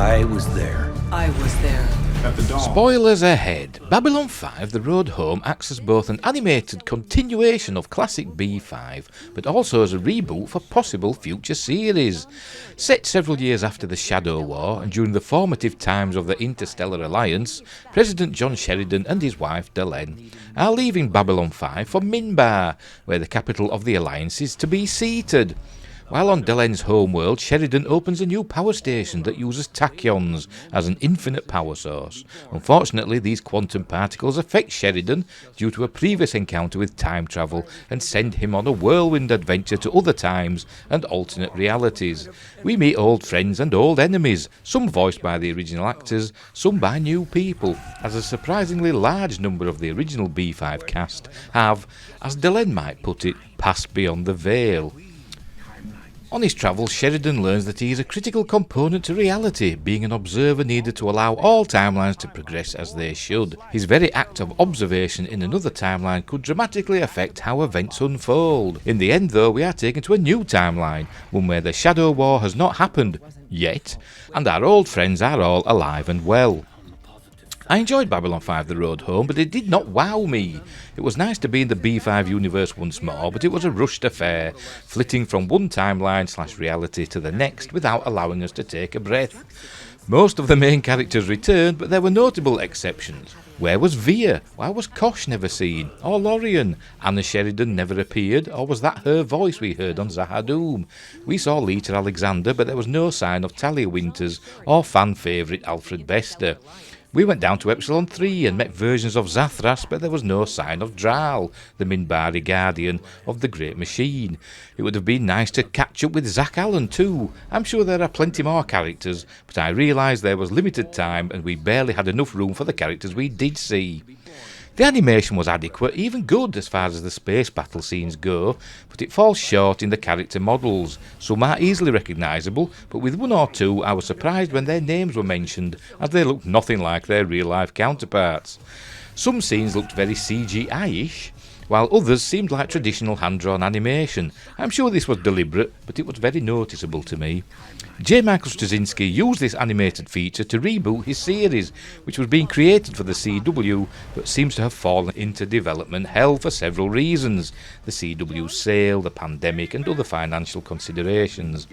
I was there. I was there. At the dawn. Spoilers ahead. Babylon 5 The Road Home acts as both an animated continuation of classic B5, but also as a reboot for possible future series. Set several years after the Shadow War and during the formative times of the Interstellar Alliance, President John Sheridan and his wife Delenn are leaving Babylon 5 for Minbar, where the capital of the Alliance is to be seated. While on Delenn's homeworld, Sheridan opens a new power station that uses tachyons as an infinite power source. Unfortunately, these quantum particles affect Sheridan due to a previous encounter with time travel and send him on a whirlwind adventure to other times and alternate realities. We meet old friends and old enemies, some voiced by the original actors, some by new people, as a surprisingly large number of the original B5 cast have, as Delenn might put it, passed beyond the veil. On his travels, Sheridan learns that he is a critical component to reality, being an observer needed to allow all timelines to progress as they should. His very act of observation in another timeline could dramatically affect how events unfold. In the end, though, we are taken to a new timeline, one where the Shadow War has not happened yet, and our old friends are all alive and well. I enjoyed Babylon 5 The Road Home, but it did not wow me. It was nice to be in the B5 universe once more, but it was a rushed affair, flitting from one timeline/reality to the next without allowing us to take a breath. Most of the main characters returned, but there were notable exceptions. Where was Via? Why was Kosh never seen? Or Lorien? Anna Sheridan never appeared, or was that her voice we heard on Zahadum? We saw Lita Alexander, but there was no sign of Talia Winters or fan favourite Alfred Bester. We went down to Epsilon 3 and met versions of Zathras, but there was no sign of Dral, the Minbari guardian of the Great Machine. It would have been nice to catch up with Zach Allen too. I'm sure there are plenty more characters, but I realised there was limited time and we barely had enough room for the characters we did see. The animation was adequate, even good as far as the space battle scenes go, but it falls short in the character models. Some are easily recognisable, but with one or two I was surprised when their names were mentioned, as they looked nothing like their real-life counterparts. Some scenes looked very CGI-ish, while others seemed like traditional hand-drawn animation. I'm sure this was deliberate, but it was very noticeable to me. J. Michael Straczynski used this animated feature to reboot his series, which was being created for the CW, but seems to have fallen into development hell for several reasons: the CW sale, the pandemic, and other financial considerations.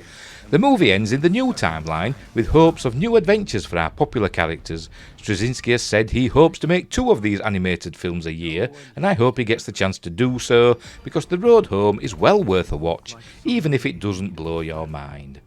The movie ends in the new timeline, with hopes of new adventures for our popular characters. Straczynski has said he hopes to make 2 of these animated films a year, and I hope he gets the chance to do so, because The Road Home is well worth a watch, even if it doesn't blow your mind.